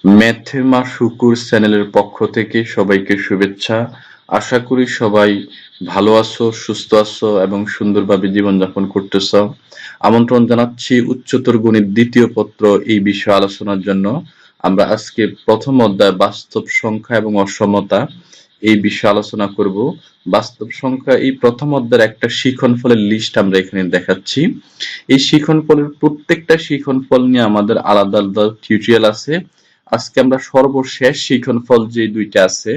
ম্যাথেমা শুকুর চ্যানেলের পক্ষ থেকে সবাইকে শুভেচ্ছা। আশা করি সবাই ভালো আছো, সুস্থ আছো এবং সুন্দরভাবে জীবনযাপন করতেছ। আমন্ত্রণ জানাচ্ছি উচ্চতর গণিত দ্বিতীয় পত্র এই বিষয়ে আলোচনার জন্য। আমরা আজকে প্রথম অধ্যায় বাস্তব সংখ্যা এবং অসমতা এই বিষয়ে আলোচনা করব। বাস্তব সংখ্যা এই প্রথম অধ্যায়ের একটা শিক্ষণফলের লিস্ট আমরা এখানে দেখাচ্ছি। এই শিক্ষণফলের প্রত্যেকটা শিক্ষণফল নিয়ে আমাদের আলাদা আলাদা টিউটোরিয়াল আছে। আজকে আমরা সর্বশেষ শিক্ষণফল যে দুইটা আছে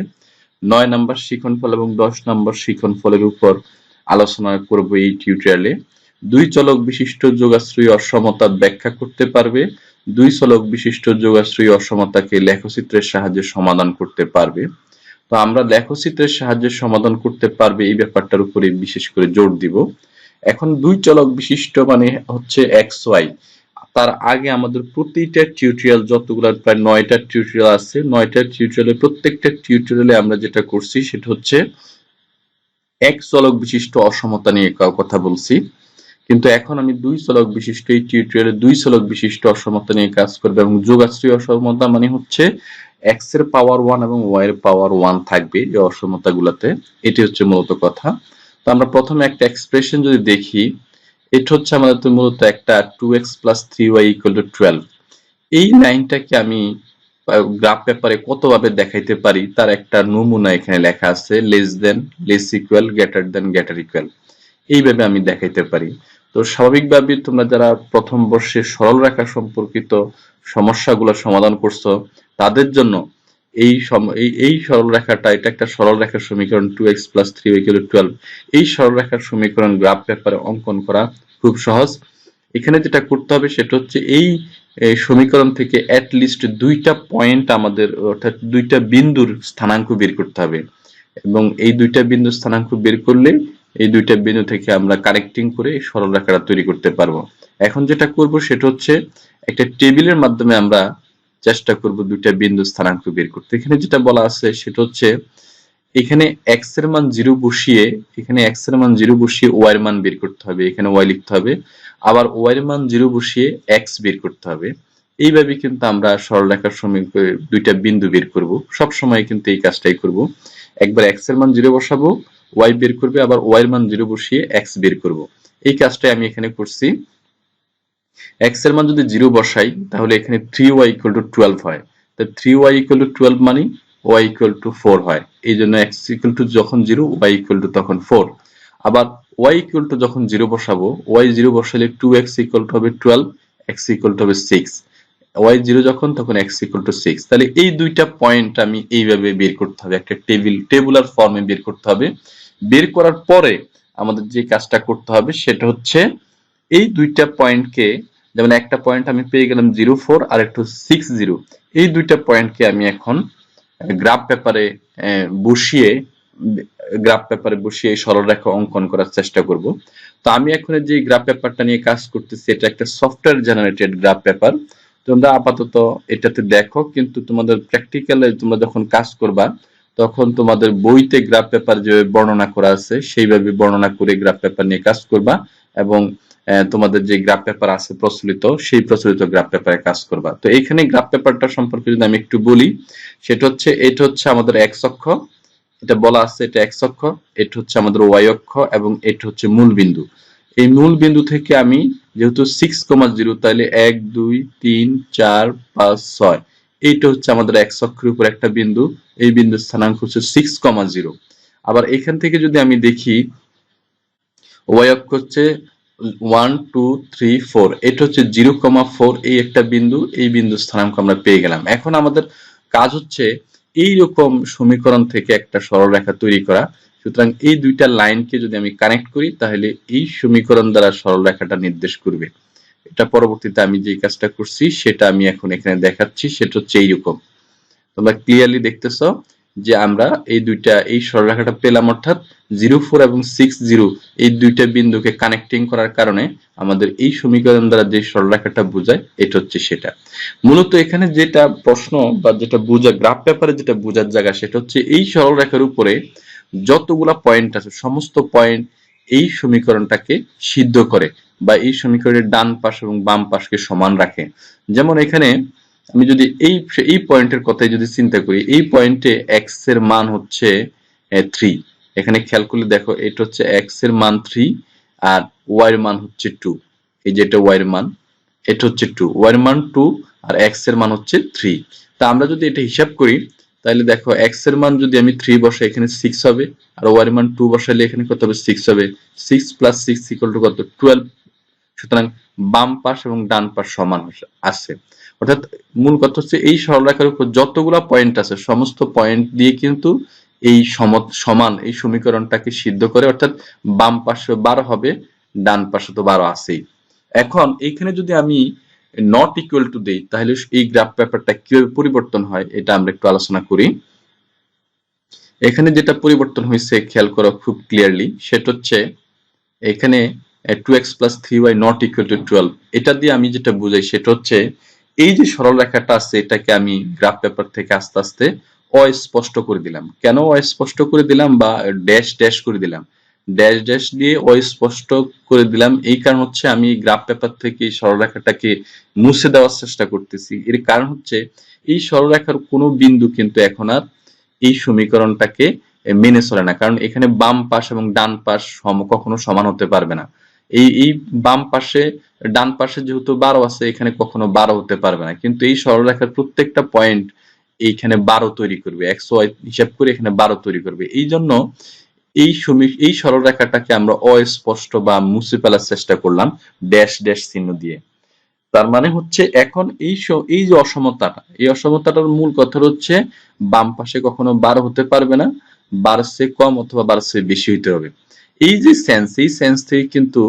9 নম্বর শিক্ষণফল এবং 10 নম্বর শিক্ষণফলের উপর আলোচনা করব এই টিউটোরিয়ালে। দুই চলক বিশিষ্ট যোগাশ্রয়ী অসমতা ব্যাখ্যা করতে পারবে, দুই চলক বিশিষ্ট যোগাশ্রয়ী অসমতাকে লেখচিত্রের সাহায্যে সমাধান করতে পারবে। তো আমরা লেখচিত্রের সাহায্যে সমাধান করতে পারবে এই ব্যাপারটার উপরে বিশেষ করে জোর দিব। এখন দুই চলক বিশিষ্ট মানে হচ্ছে এক্স ওয়াই। তার আগে আমাদের প্রতিটা টিউটোরিয়াল যতগুলো প্রায় 9টা টিউটোরিয়াল আছে, 9টা টিউটোরিয়ালে প্রত্যেকটা টিউটোরিয়ালে আমরা যেটা করছি সেটা হচ্ছে এক চলক বিশিষ্ট অসমতা নিয়ে কথা বলছি। কিন্তু এখন আমি দুই চলক বিশিষ্ট এই টিউটোরিয়ালে দুই চলক বিশিষ্ট অসমতা নিয়ে কাজ করব এবং যোগাশ্রয়ী অসমতা মানে হচ্ছে এক্স এর পাওয়ার 1 এবং ওয়াই এর পাওয়ার 1 থাকবে এই অসমতাগুলোতে। এটি হচ্ছে মূলত কথা। তো আমরা প্রথমে একটা এক্সপ্রেশন যদি দেখি, এটা হচ্ছে আমাদের তো মূলত একটা 2x + 3y = 12। এই লাইনটাকে আমি গ্রাফ পেপারে কতভাবে দেখাইতে পারি তার একটা নমুনা এখানে লেখা আছে, less than, less equal, greater than, greater equal. এইভাবে আমি দেখাইতে পারি। তো স্বাভাবিকভাবে তোমরা যারা প্রথম বর্ষে সরল রেখা সম্পর্কিত সমস্যাগুলো সমাধান করছো তাদের জন্য এই সরল রেখাটা, এটা একটা সরল রেখার সমীকরণ 2x + 3y = 12। এই সরল রেখার সমীকরণ গ্রাফ পেপারে অঙ্কন করা খুব সহজ। এখানে যেটা করতে হবে সেটা হচ্ছে এই সমীকরণ থেকে অ্যাট লিস্ট দুইটা পয়েন্ট আমাদের, অর্থাৎ দুইটা বিন্দুর স্থানাঙ্ক বের করতে হবে এবং এই দুইটা বিন্দুর স্থানাঙ্ক বের করলে এই দুইটা বিন্দু থেকে আমরা কানেক্টিং করে এই সরল রেখাটা তৈরি করতে পারবো। এখন যেটা করব সেটা হচ্ছে একটা টেবিলের মাধ্যমে আমরা চেষ্টা করব দুইটা বিন্দুর স্থানাঙ্ক বের করতে। এখানে যেটা বলা আছে সেটা হচ্ছে এখানে x এর মান 0 বসিয়ে, এখানে x এর মান 0 বসিয়ে y এর মান বের করতে হবে, এখানে y লিখতে হবে, আবার y এর মান 0 বসিয়ে x বের করতে হবে। এইভাবে কিন্তু আমরা সরলরেখার সমীকরণে দুইটা বিন্দু বের করব। সব সময় কিন্তু এই কাজটাই করব। একবার x এর মান 0 বসাবো, y বের করবে, আবার y এর মান 0 বসিয়ে x বের করব। এই কাজটাই আমি এখানে করছি। x এর মান যদি 0 বসাই তাহলে এখানে 3y = 12 হয়। তাই 3y = 12 মানে y = 4 হয়। এই জন্য x = যখন 0, y = তখন 4। আবার y = যখন 0 বসাবো, y 0 বসালে 2x = হবে 12, x = হবে 6। y 0 যখন, তখন x = 6। তাহলে এই দুইটা পয়েন্ট আমি এইভাবে বের করতে হবে, একটা টেবুলার ফর্মে বের করতে হবে। বের করার পরে আমাদের যে কাজটা করতে হবে সেটা হচ্ছে এই দুইটা পয়েন্টকে, যেমন একটা পয়েন্ট আমি পেয়ে গেলাম 0, 4 আর একটু 6, 0, এই দুইটা পয়েন্টকে আমি এখন গ্রাফ পেপারে বসিয়ে এই সরলরেখা অঙ্কন করার চেষ্টা করব। তো আমি এখন যে গ্রাফ পেপারটা নিয়ে কাজ করতেছি এটা একটা সফটওয়্যার জেনারেটেড গ্রাফ পেপার। তোমরা আপাতত এটাতে দেখো, কিন্তু তোমাদের প্র্যাকটিক্যালে তোমরা যখন কাজ করবা তখন তোমাদের বইতে গ্রাফ পেপার যে বর্ণনা করা আছে সেইভাবে বর্ণনা করে গ্রাফ পেপার নিয়ে কাজ করবা এবং তোমাদের যে গ্রাফ পেপার আছে প্রচলিত, সেই প্রচলিত গ্রাফ পেপারে কাজ করবা। তো এইখানে গ্রাফ পেপারটা সম্পর্কে যদি আমি একটু বলি, সেটা হচ্ছে এটা হচ্ছে আমাদের x অক্ষ, এটা বলা আছে এটা x অক্ষ, এটা হচ্ছে আমাদের y অক্ষ এবং এটা হচ্ছে মূল বিন্দু। এই মূল বিন্দু থেকে আমি যেহেতু 6,0 তাহলে 1 2 3 4 5 6, এইটা হচ্ছে আমাদের x অক্ষের উপর একটা বিন্দু। এই বিন্দুর স্থানাঙ্ক হচ্ছে 6,0। আবার এখান থেকে যদি আমি দেখি y অক্ষ হচ্ছে 1 2 3 4, এটা হচ্ছে 0,4, এই একটা বিন্দু, এই বিন্দু স্থানাঙ্ক আমরা পেয়ে গেলাম। এখন আমাদের কাজ হচ্ছে এইরকম সমীকরণ থেকে একটা সরলরেখা তৈরি করা। সুতরাং এই দুইটা লাইনকে যদি আমি কানেক্ট করি তাহলে এই সমীকরণ দ্বারা সরলরেখাটা নির্দেশ করবে। এটা পরবর্তীতে আমি যে কাজটা করছি সেটা আমি এখন এখানে দেখাচ্ছি, সেটা হচ্ছে এইরকম। তোমরা ক্লিয়ারলি দেখতেছো যে আমরা এই সরলরেখাটা পেলাম, অর্থাৎ 0, 4 এবং 6, 0 এই দুইটা বিন্দুকে কানেক্টিং করার কারণে আমাদের এই সমীকরণ দ্বারা যে সরলরেখাটা বোঝায় এটা হচ্ছে সেটা। মূলত এখানে যেটা প্রশ্ন বা যেটা বোঝা গ্রাফ পেপারে যেটা বোঝার জায়গা সেটা হচ্ছে এই সরলরেখার উপরে যতগুলা পয়েন্ট আছে সমস্ত পয়েন্ট এই সমীকরণটাকে সিদ্ধ করে বা এই সমীকরণের ডান পাশ এবং বাম পাশকে সমান রাখে। যেমন এখানে আমি যদি এই পয়েন্টের কথাই যদি চিন্তা করি, এই পয়েন্টে এক্স এর মান হচ্ছে 3। এখানে খেয়াল করলে দেখো এটা হচ্ছে এক্স এর মান 3 আর ওয়াই এর মান হচ্ছে 2। এই যে এটা ওয়াই এর মান, এটা হচ্ছে 2, ওয়াই এর মান 2 আর এক্স এর মান হচ্ছে 3। তা আমরা যদি এটা হিসাব করি তাহলে দেখো এক্স এর মান যদি আমি 3 বসাই এখানে 6 হবে, আর ওয়াই এর মান 2 বসাইলে এখানে কত হবে 6 হবে। 6 + 6 = কত 12। সুতরাং বাম পাশ এবং ডান পাশ সমান আছে। অর্থাৎ মূল কথা হচ্ছে এই সরলরেখার উপর যতগুলা পয়েন্ট আছে সমস্ত পয়েন্ট দিয়ে কিন্তু এই সমান এই সমীকরণটাকে সিদ্ধ করে, অর্থাৎ বাম পাশে 12 হবে, ডান পাশে তো 12 আছেই। এখন এইখানে যদি আমি নট ইকুয়াল টু দেই তাহলে এই গ্রাফ পেপারটা কিভাবে পরিবর্তন হয় এটা আমরা একটু আলোচনা করি। এখানে যেটা পরিবর্তন হয়েছে খেয়াল করো খুব ক্লিয়ারলি, সেটা হচ্ছে এখানে 2x + 3y not equal to 12, এটা দিয়ে আমি যেটা বুঝাই সেটা হচ্ছে এই যে সরল রেখাটা আছে এটাকে আমি গ্রাফ পেপার থেকে আস্তে আস্তে অস্পষ্ট করে দিলাম। কেন অস্পষ্ট করে দিলাম বা ড্যাশ ড্যাশ করে দিলাম, ড্যাশ ড্যাশ দিয়ে অস্পষ্ট করে দিলাম এই কারণ হচ্ছে আমি গ্রাফ পেপার থেকে এই সরলরেখাটাকে মুছে দেওয়ার চেষ্টা করতেছি। এর কারণ হচ্ছে এই সরলরেখার কোনো বিন্দু কিন্তু এখন আর এই সমীকরণটাকে মেনে চলে না, কারণ এখানে বাম পাশ এবং ডান পাশ কখনো সমান হতে পারবে না। এই বাম পাশে ডান পাশে যেহেতু 12 আছে এখানে কখনো 12 হতে পারবে না, কিন্তু এই সরলরেখার প্রত্যেকটা পয়েন্ট এইখানে 12 তৈরি করবে, এক্স ওয়াই হিসাব করে এখানে 12 তৈরি করবে। এই জন্য এই সরলরেখাটাকে আমরা অস্পষ্ট বা মুছে ফেলার চেষ্টা করলাম ড্যাশ ড্যাশ চিহ্ন দিয়ে। তার মানে হচ্ছে এখন এই যে অসমতাটা, এই অসমতাটার মূল কথা হচ্ছে বাম পাশে কখনো 12 হতে পারবে না, 12 চেয়ে কম অথবা 12 চেয়ে বেশি হইতে হবে। এই যে সেন্স, এই সেন্স থেকে কিন্তু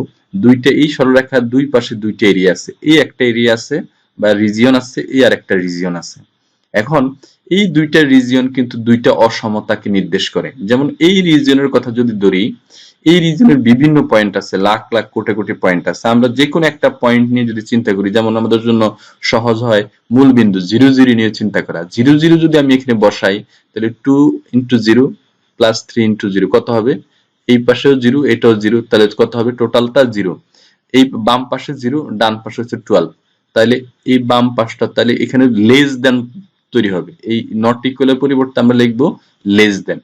দুইটা এই সরলরেখার দুই পাশে দুইটা এরিয়া আছে, এই একটা এরিয়া আছে বা রিজিয়ন আছে, এই আর একটা রিজিয়ন আছে। এখন এই দুইটা রিজিয়ন কিন্তু দুইটা অসমতাকে নির্দেশ করে। যেমন এই রিজিয়নের কথা যদি ধরি, এই রিজনের বিভিন্ন পয়েন্ট আছে, লাখ লাখ কোটি কোটি পয়েন্ট আছে। আমরা যে কোনো একটা পয়েন্ট নিয়ে যদি চিন্তা করি, যেমন আমাদের জন্য সহজ হয় মূল বিন্দু 0 0 নিয়ে চিন্তা করা। 0 0 যদি আমি এখানে বসাই তাহলে 2 × 0 + 3 × 0 কত হবে, এই পাশেও 0 এটাও 0, তাহলে কত হবে টোটালটা 0। এই বাম পাশে 0, ডান পাশে হচ্ছে 12, তাহলে এই বাম পাশটা তাহলে এখানে লেস দেন তৈরি হবে। এই নট ইকুয়ালের পরিবর্তে আমরা লিখবো লেস দেন,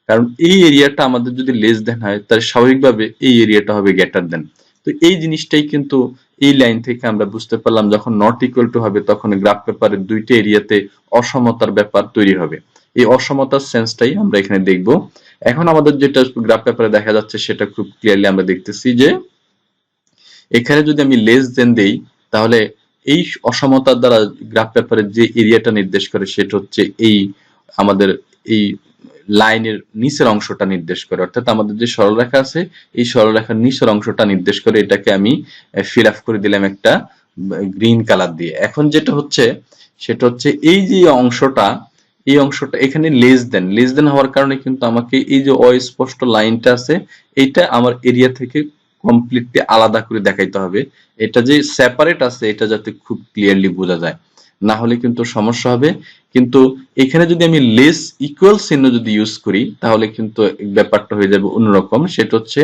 কারণ এই এরিয়াটা আমাদের যদি লেস দেন হয় তাহলে স্বাভাবিকভাবে এই এরিয়াটা হবে গ্রেটার দেন। তো এই জিনিসটাই কিন্তু এই লাইন থেকে আমরা বুঝতে পারলাম, যখন নট ইকুয়াল টু হবে তখন গ্রাফ পেপারের দুইটা এরিয়াতে অসমতার ব্যাপার তৈরি হবে। এই অসমতার সেন্সটাই আমরা এখানে দেখব। এখন আমাদের যেটা গ্রাফ পেপারে দেখা যাচ্ছে সেটা খুব ক্লিয়ারলি আমরা দেখতেছি যে এখানে যদি আমি লেস দেন দেই তাহলে এই অসমতার দ্বারা গ্রাফ পেপারের যে এরিয়াটা নির্দেশ করে সেটা হচ্ছে এই আমাদের এই লাইনের নিচের অংশটা নির্দেশ করে, অর্থাৎ আমাদের যে সরলরেখা আছে এই সরলরেখার নিচের অংশটা নির্দেশ করে। এটাকে আমি ফিল আপ করে দিলাম একটা গ্রিন কালার দিয়ে। এখন যেটা হচ্ছে সেটা হচ্ছে এই যে অংশটা, এই অংশটা এখানে লেস দেন হওয়ার কারণে কিন্তু আমাকে এই যে অস্পষ্ট লাইনটা আছে এইটা আমার এরিয়া থেকে কমপ্লিটলি আলাদা করে দেখাইতে হবে। এটা যে সেপারেট আছে এটা যাতে খুব ক্লিয়ারলি বোঝা যায়, না হলে কিন্তু সমস্যা হবে। কিন্তু এখানে যদি আমি লেস ইকুয়াল চিহ্ন যদি ইউজ করি তাহলে কিন্তু ব্যাপারটা হয়ে যাবে অন্যরকম। সেটা হচ্ছে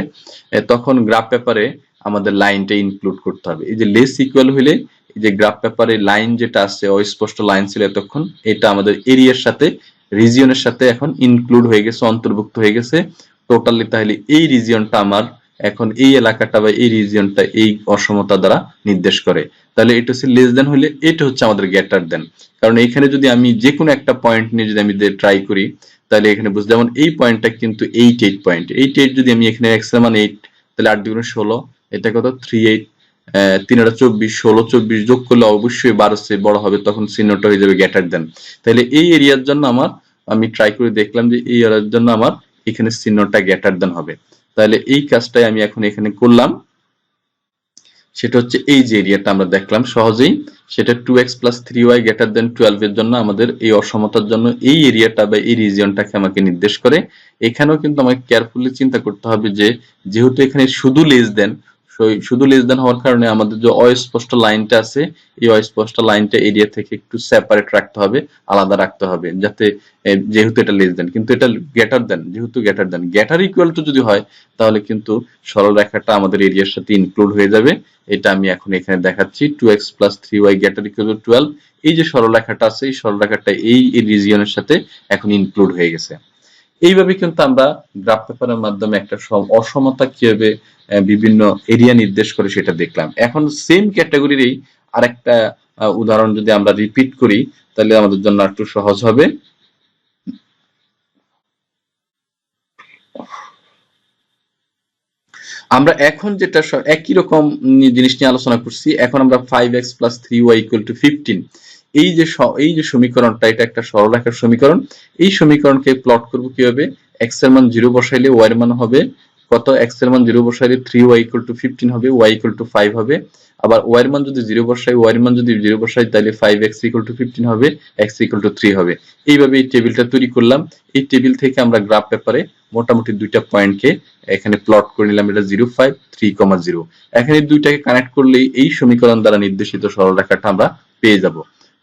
তখন গ্রাফ পেপারে আমাদের লাইনটা ইনক্লুড করতে হবে। এই যে লেস ইকুয়াল হইলে এই যে গ্রাফ পেপারে লাইন যেটা আছে অস্পষ্ট লাইন ছিল এতক্ষণ, এটা আমাদের এরিয়ার সাথে রিজিয়নের সাথে এখন ইনক্লুড হয়ে গেছে, অন্তর্ভুক্ত হয়ে গেছে টোটালি। তাহলে এই রিজিয়নটা আমার এখন এই এলাকাটা বা এই রিজিয়নটা এই অসমতা দ্বারা নির্দেশ করে। তাহলে এটা হচ্ছে লেস দেন হলে এটা হচ্ছে আমাদের গ্রেটার দেন, কারণ এখানে যদি আমি যে কোনো একটা পয়েন্ট নিয়ে যদি আমি ট্রাই করি তাহলে এখানে বুঝতে, যেমন এই পয়েন্টটা কিন্তু 8 পয়েন্ট, 8 যদি আমি এখানে x এর মান 8 তাহলে 8 × 16 এটা কত 38, 3 × 24, 16 24 যোগ করলে অবশ্যই 12 চেয়ে বড় হবে, তখন চিহ্নটা হয়ে যাবে গ্রেটার দেন। তাহলে এই এরিয়ার জন্য আমি ট্রাই করে দেখলাম যে এই এরিয়ার জন্য আমার এখানে চিহ্নটা গ্রেটার দেন হবে। তাহলে এই কাজটাই আমি এখন এখানে করলাম। সেটা হচ্ছে এই যে এরিয়াটা আমরা দেখলাম সহজেই, সেটা 2x + 3y > 12 এর জন্য আমাদের এই অসমতার জন্য এই এরিয়াটা বা এই রিজিয়নটাকে আমাকে নির্দেশ করে। এখানেও কিন্তু আমাকে কেয়ারফুলি চিন্তা করতে হবে যে যেহেতু এখানে শুধু লেস দেন, শুধু লেস দেন হওয়ার কারণে আমাদের যে অস্পষ্ট লাইনটা আছে, এই অস্পষ্ট লাইনটা এরিয়া থেকে একটু সেপারেট রাখতে হবে, আলাদা রাখতে হবে, যাতে যেহেতু এটা লেস দেন, কিন্তু এটা গ্রেটার দেন, যেহেতু গ্রেটার ইকুয়াল টু যদি হয় তাহলে কিন্তু সরল রেখাটা আমাদের এরিয়ার সাথে ইনক্লুড হয়ে যাবে। এটা আমি এখন এখানে দেখাচ্ছি 2x + 3y greater equal to 12। এই যে সরল রেখাটা আছে, এই সরল রেখাটা এই রিজিয়নের সাথে এখন ইনক্লুড হয়ে গেছে। এইভাবে কিন্তু আমরা গ্রাফ পেপারের মাধ্যমে একটা অসমতা কিভাবে বিভিন্ন এরিয়া নির্দেশ করে সেটা দেখলাম। এখন সেম ক্যাটাগরিরই আরেকটা উদাহরণ যদি আমরা রিপিট করি তাহলে আমাদের জন্য একটু সহজ হবে। আমরা এখন যেটা একই রকম জিনিস নিয়ে আলোচনা করছি, এখন আমরা 5x + 3y = 15, এই যে সমীকরণটা, এটা একটা সরলরেখার সমীকরণ। এই সমীকরণকে প্লট করব কিভাবে? x এর মান 0 বসাইলে y এর মান হবে কত? x এর মান 0 বসাইলে 3y = 15 হবে, y = 5 হবে। আবার y এর মান যদি 0 বসাই, y এর মান যদি 0 বসাই তাহলে 5x = 15 হবে, x = 3 হবে। এইভাবে এই টেবিলটা তৈরি করলাম। এই টেবিল থেকে আমরা গ্রাফ পেপারে মোটামুটি দুইটা পয়েন্টকে এখানে প্লট করে নিলাম, এটা 0, 5, 3,0। এখানে দুইটাকে কানেক্ট করলেই এই সমীকরণ দ্বারা নির্দেশিত সরলরেখাটা আমরা পেয়ে যাব।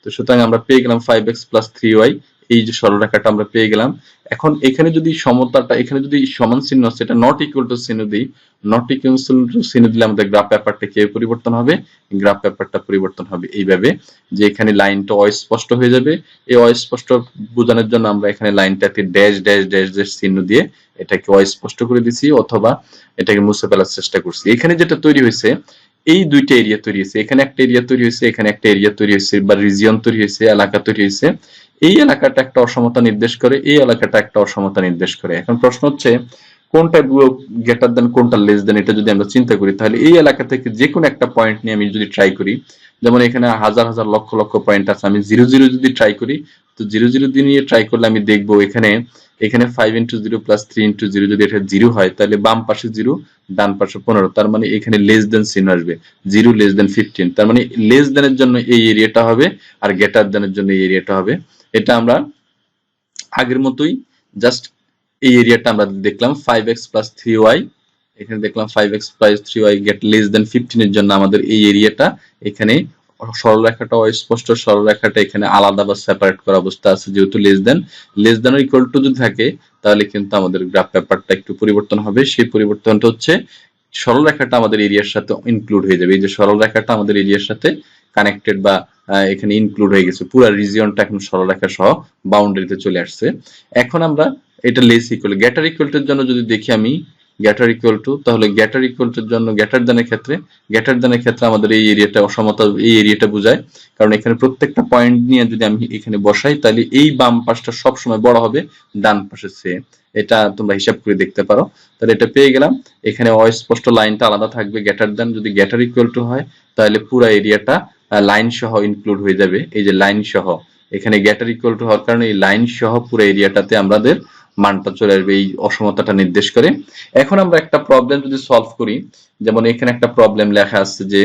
তো সুতরাং আমরা পেয়ে গেলাম 5x + 3y, এই যে সরলরেখাটা আমরা পেয়ে গেলাম। এখন এখানে যদি সমতাটা, এখানে যদি সমান চিহ্ন আছে, এটা নট ইকুয়াল টু চিহ্ন দিই, নট ইকুয়াল টু চিহ্ন দিলে আমাদের গ্রাফ পেপারটা কি পরিবর্তন হবে? গ্রাফ পেপারটা পরিবর্তন হবে এইভাবে যে এখানে লাইনটা অস্পষ্ট হয়ে যাবে। এই অস্পষ্ট বোঝানোর জন্য আমরা এখানে লাইনটাকে ড্যাশ ড্যাশ ড্যাশ ড্যাশ চিহ্ন দিয়ে এটাকে অস্পষ্ট করে দিছি, অথবা এটাকে মুছে ফেলার চেষ্টা করছি। এখানে যেটা তৈরি হয়েছে, এই দুইটা এরিয়া তৈরি হয়েছে, এখানে একটা এরিয়া তৈরি হয়েছে, এখানে একটা এরিয়া তৈরি হয়েছে, বা রিজিয়ন তৈরি হয়েছে, এলাকা তৈরি হয়েছে। এই এলাকাটা একটা অসমতা নির্দেশ করে, এই এলাকাটা একটা অসমতা নির্দেশ করে। এখন প্রশ্ন হচ্ছে কোনটা গ্রেটার দেন, কোনটা লেস দেন, এটা যদি আমরা চিন্তা করি তাহলে এই এলাকা থেকে যে কোনো একটা পয়েন্ট নিয়ে আমি যদি ট্রাই করি, যেমন এখানে হাজার হাজার লক্ষ লক্ষ পয়েন্ট আছে, আমি 0, 0 যদি ট্রাই করি, তো 0, 0 দিয়ে নিয়ে ট্রাই করলে আমি দেখবো এখানে 5 × 0 + 3 × 0 যদি এটা 0 হয় তাহলে বাম পাশে 0, ডান পাশে 15, তার মানে এখানে লেস দেন চিহ্ন আসবে, 0 লেস দেন 15, তার মানে লেস দেনের জন্য এই এরিয়াটা হবে আর গ্রেটার দেনের জন্য এই এরিয়াটা হবে। এটা আমরা আগের মতোই জাস্ট এই এরিয়াটা আমরা দেখলাম 5x + 3y, এখানে দেখলাম 5x + 3y gate less than 15 এর জন্য আমাদের এই এরিয়াটা, এখানে সরলরেখাটা অস্পষ্ট, সরলরেখাটা এখানে আলাদা বা সেপারেট করা অবস্থা আছে, যেহেতু লেস দেন ইকুয়াল টু যদি থাকে তাহলে কিন্তু আমাদের গ্রাফ পেপারটা একটু পরিবর্তন হবে। সেই পরিবর্তনটা হচ্ছে সরলরেখাটা আমাদের এরিয়ার সাথে ইনক্লুড হয়ে যাবে। এই যে সরলরেখাটা আমাদের এরিয়ার সাথে কানেক্টেড বা এখানে ইনক্লুড হয়ে গেছে, পুরো রিজিয়নটা এখন সরলরেখা সহ বাউন্ডারিতে চলে আসছে। এখন আমরা এটা লেস ইকুয়াল, গ্রেটার ইকুয়াল টুর জন্য যদি দেখি আমি গ্রেটার ইকুয়াল টু, তাহলে গ্রেটার ইকুয়াল টুর জন্য গ্রেটার দেনের ক্ষেত্রে আমাদের এই এরিয়াটা অসমতা, এই এরিয়াটা বোঝায়, কারণ এখানে প্রত্যেকটা পয়েন্ট নিয়ে যদি আমি এখানে বসাই তাহলে এই বাম পাশটা সবসময় বড় হবে ডান পাশের চেয়ে, এটা তোমরা হিসাব করে দেখতে পারো। তাহলে এটা পেয়ে গেলাম। এখানে অস্পষ্ট লাইনটা আলাদা থাকবে, গ্রেটার দেন, যদি গ্রেটার ইকুয়াল টু হয় তাহলে পুরো এরিয়াটা লাইন সহ ইনক্লুড হয়ে যাবে। এই যে লাইন সহ, এখানে গ্রেটার ইকুয়াল টু হওয়ার কারণে এই লাইন সহ পুরো এরিয়াটাতে আমাদের মানটা চলে আসবে, এই অসমতাটা নির্দেশ করে। এখন আমরা একটা প্রবলেম যদি সলভ করি, যেমন এখানে একটা প্রবলেম লেখা আছে যে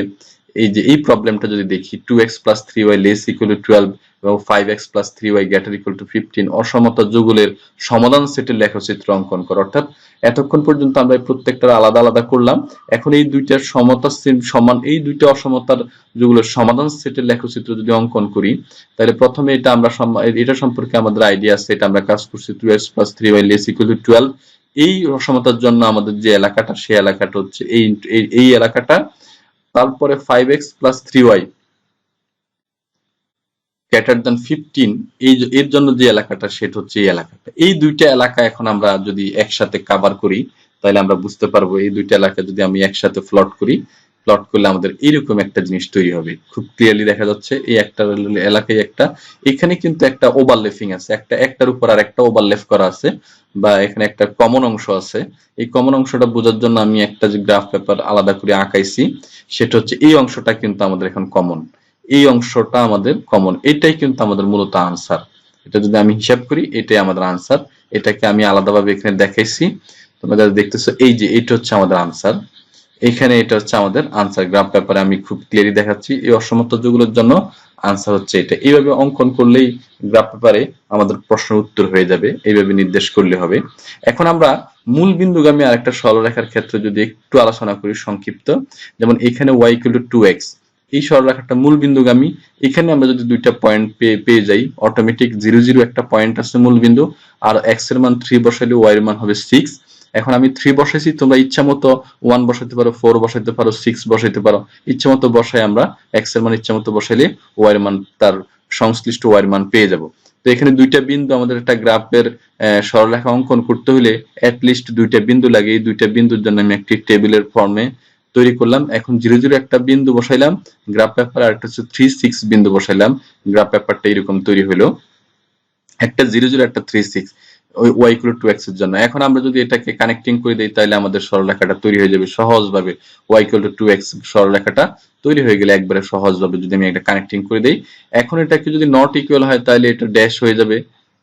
এই প্রবলেমটা যদি দেখি 2x + 3y = 12 এবং 5x + 3y > 15 অসমতা যুগলের সমাধান সেটের লেখচিত্র অঙ্কন করো। অর্থাৎ এতক্ষণ পর্যন্ত আমরা প্রত্যেকটা আলাদা আলাদা করলাম, এখন এই দুইটার সমতা সমান, এই দুইটা অসমতার যুগলের সমাধান সেটের লেখচিত্র যদি অঙ্কন করি তাহলে প্রথমে এটা আমরা এটা সম্পর্কে আমাদের আইডিয়া আছে, এটা আমরা কাজ করছি 2x + 3y = 12। এই অসমতার জন্য আমাদের যে এলাকাটা, সেই এলাকাটা হচ্ছে এই এলাকাটা, তারপরে 5x + 3y > 15 এর জন্য যে এলাকাটা সেটা হচ্ছে এই এলাকাটা। এই দুইটা এলাকা এখন আমরা যদি একসাথে কভার করি তাহলে আমরা বুঝতে পারবো এই দুইটা এলাকা যদি আমি একসাথে প্লট করি, প্লট করলে আমাদের এরকম একটা জিনিস তৈরি হবে। খুব ক্লিয়ারলি দেখা যাচ্ছে এই একটা এলাকায় একটা, এখানে কিন্তু একটা ওভারল্যাপিং আছে, একটার উপর আর একটা ওভারল্যাপ করা আছে, বা এখানে একটা কমন অংশ আছে। এই কমন অংশটা বোঝার জন্য আমি একটা যে গ্রাফ পেপার আলাদা করে আঁকাইছি, সেটা হচ্ছে এই অংশটা কিন্তু আমাদের এখন কমন, এই অংশটা আমাদের কমন, এটাই কিন্তু আমাদের মূলত আনসার। এটা যদি আমি হিসাব করি এটাই আমাদের আনসার। এটাকে আমি আলাদাভাবে এখানে দেখাইছি, তোমরা যারা দেখতেছো এই যে এটা হচ্ছে আমাদের আনসার। এখানে এটা হচ্ছে আমাদের আনসার। গ্রাফ পেপারে আমি খুব ক্লিয়ারলি দেখাচ্ছি এই অসামঞ্জস্যগুলোর জন্য আনসার হচ্ছে এটা। এইভাবে অঙ্কন করলেই গ্রাফ পেপারে আমাদের প্রশ্নের উত্তর হয়ে যাবে, এইভাবে নির্দেশ করলে হবে। এখন আমরা মূল বিন্দুগামী আরেকটা সরলরেখার ক্ষেত্রে যদি একটু আলোচনা করি সংক্ষিপ্ত, যেমন এখানে y = 2x, এই সরলরেখাটা মূল বিন্দুগামী। এখানে আমরা যদি দুইটা পয়েন্ট পেয়ে যাই, অটোমেটিক 0 0 একটা পয়েন্ট আছে মূল বিন্দু, আর x এর মান 3 বসাইলে y এর মান হবে 6। এখন আমি 3 বসাইছি, তোমরা ইচ্ছা মতো 1 বসাইতে পারো, 4 বসাইতে পারো, 6 বসাইতে পারো, ইচ্ছা মতো বসাই আমরা x এর মান ইচ্ছা মতো বসাইলে y এর মান, তার সংশ্লিষ্ট y এর মান পেয়ে যাব। তো এখানে দুইটা বিন্দু, আমাদের একটা গ্রাফের সরলরেখা অঙ্কন করতে হলে অ্যাট লিস্ট দুইটা বিন্দু লাগে। এই দুইটা বিন্দুর জন্য আমি একটি টেবিলের ফর্মে তৈরি করলাম। এখন 0 0 একটা বিন্দু বসাইলাম গ্রাফ পেপার, আর একটা হচ্ছে 3 6 বিন্দু বসাইলাম, গ্রাফ পেপারটা এরকম তৈরি হলো। একটা 0 0 একটা 3 6, ওই y = 2x এর জন্য। এখন আমরা যদি এটাকে কানেক্টিং করে দেই তাহলে আমাদের সরলরেখাটা তৈরি হয়ে যাবে সহজভাবে। y = 2x সরলরেখাটা তৈরি হয়ে গেলে একবারে সহজভাবে যদি আমি একটা কানেক্টিং করে দেই। এখন এটাকে যদি নট ইকুয়াল হয় তাহলে এটা ড্যাশ হয়ে যাবে।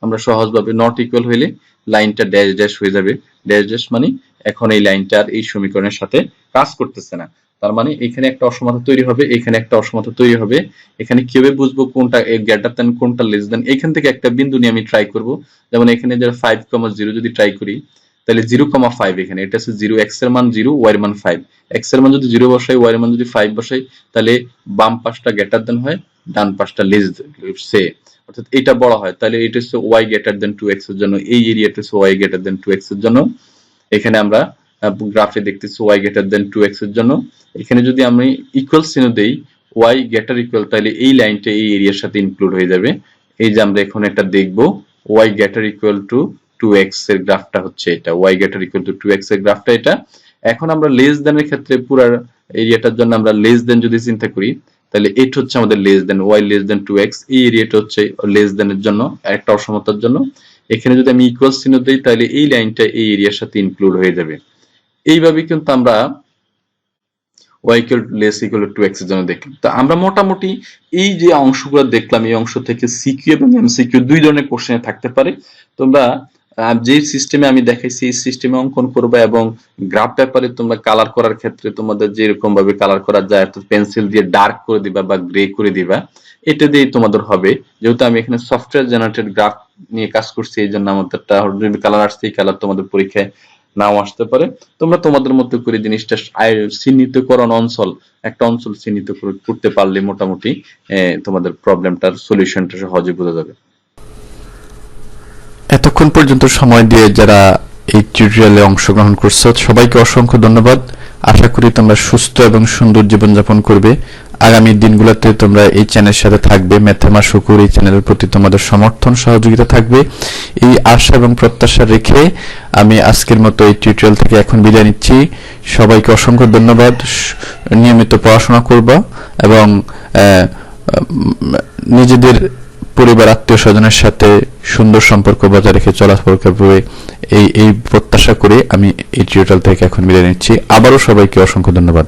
আমরা সহজভাবে নট ইকুয়াল হইলে লাইনটা ড্যাশ ড্যাশ হয়ে যাবে। ড্যাশ ড্যাশ মানে এখন এই লাইনটা আর এই সমীকরণের সাথে কাজ করতেছে না। তার মানে এখানে একটা অসমতা তৈরি হবে, এখানে একটা অসমতা তৈরি হবে। এখানে কিভাবে বুঝবো কোনটা গ্রেটার দ্যান কোনটা লেস দ্যান? এখান থেকে একটা বিন্দু নিয়ে আমি ট্রাই করব। যেমন এখানে যারা 5, 0 যদি ট্রাই করি তাহলে 0,5, এখানে এটা হচ্ছে 0, x এর মান 0, y এর মান 5। x এর মান যদি 0 বসাই, y এর মান যদি 5 বসাই, তাহলে বাম পাশটা গ্রেটার দ্যান হয়, ডান পাশটা লেস সে, অর্থাৎ এটা বড় হয়। তাহলে এটা হচ্ছে y > 2x এর জন্য, এই এরিয়াটা হচ্ছে y > 2x এর জন্য। এখানে আমরা গ্রাফে দেখতেছি y > 2x এর জন্য। এখানে যদি আমি ইকুয়াল চিহ্ন দেই y > তাহলে এই লাইনটা এই এরিয়ার সাথে ইনক্লুড হয়ে যাবে। এই যে আমরা এখন এটা দেখব y > 2x এর গ্রাফটা হচ্ছে এটা, y > 2x এর গ্রাফটা এটা। এখন আমরা লেস দ্যান এর ক্ষেত্রে পুরো এরিয়াটার জন্য আমরা লেস দ্যান যদি চিন্তা করি তাহলে এটা হচ্ছে আমাদের লেস দ্যান, y < 2x, এই এরিয়াটা হচ্ছে লেস দ্যান এর জন্য, একটা অসমতার জন্য। এখানে যদি আমি ইকুয়াল চিহ্ন দেই তাহলে এই লাইনটা এই এরিয়ার সাথে ইনক্লুড হয়ে যাবে। এইভাবে কিন্তু আমরা y < 2x এর জন্য দেখলাম। তো আমরা মোটামুটি এই যে অংশগুলো দেখলাম, এই অংশ থেকে সিকিউ এবং এমসিকিউ দুই ধরনের কোশ্চেন থাকতে পারে। তোমরা যে সিস্টেমে আমি দেখাইছি এই সিস্টেমে অঙ্কন করবে, এবং গ্রাফ পেপারে তোমরা কালার করার ক্ষেত্রে তোমাদের যেরকম ভাবে কালার করা যায়, অর্থাৎ পেন্সিল দিয়ে ডার্ক করে দিবা বা গ্রে করে দিবা, এটা দিয়েই তোমাদের হবে। যেহেতু আমি এখানে সফটওয়্যার জেনারেটেড গ্রাফ নিয়ে কাজ করছি, এই জন্য আমাদেরটা কালার আসছে, এই কালার তোমাদের পরীক্ষায় নাও আসতে পারে। তোমরা তোমাদের মতো করে জিনিসটা চিহ্নিতকরণ অঞ্চল, একটা অঞ্চল চিহ্নিত করতে পারলে মোটামুটি তোমাদের প্রবলেমটার সলিউশনটা সহজে বোঝা যাবে। এতক্ষণ পর্যন্ত সময় দিয়ে যারা এই টিউটোরিয়ালে অংশগ্রহণ করছো সবাইকে অসংখ্য ধন্যবাদ। আশা করি তোমরা সুস্থ এবং সুন্দর জীবনযাপন করবে। আগামী দিনগুলোতে তোমরা এই চ্যানেলের সাথে থাকবে, ম্যাথেমা শুকুর এই চ্যানেলের প্রতি তোমাদের সমর্থন সহযোগিতা থাকবে, এই আশা এবং প্রত্যাশা রেখে আমি আজকের মতো এই টিউটোরিয়াল থেকে এখন বিদায় নিচ্ছি। সবাইকে অসংখ্য ধন্যবাদ। নিয়মিত পড়াশোনা করবা এবং নিজেদের পরিবার আত্মীয় স্বজনের সাথে সুন্দর সম্পর্ক বজায় রেখে চলাফেরা করবে, এই প্রত্যাশা করে আমি এই টিউটোরিয়াল থেকে এখন বিদায় নিচ্ছি। আবারও সবাইকে অসংখ্য ধন্যবাদ।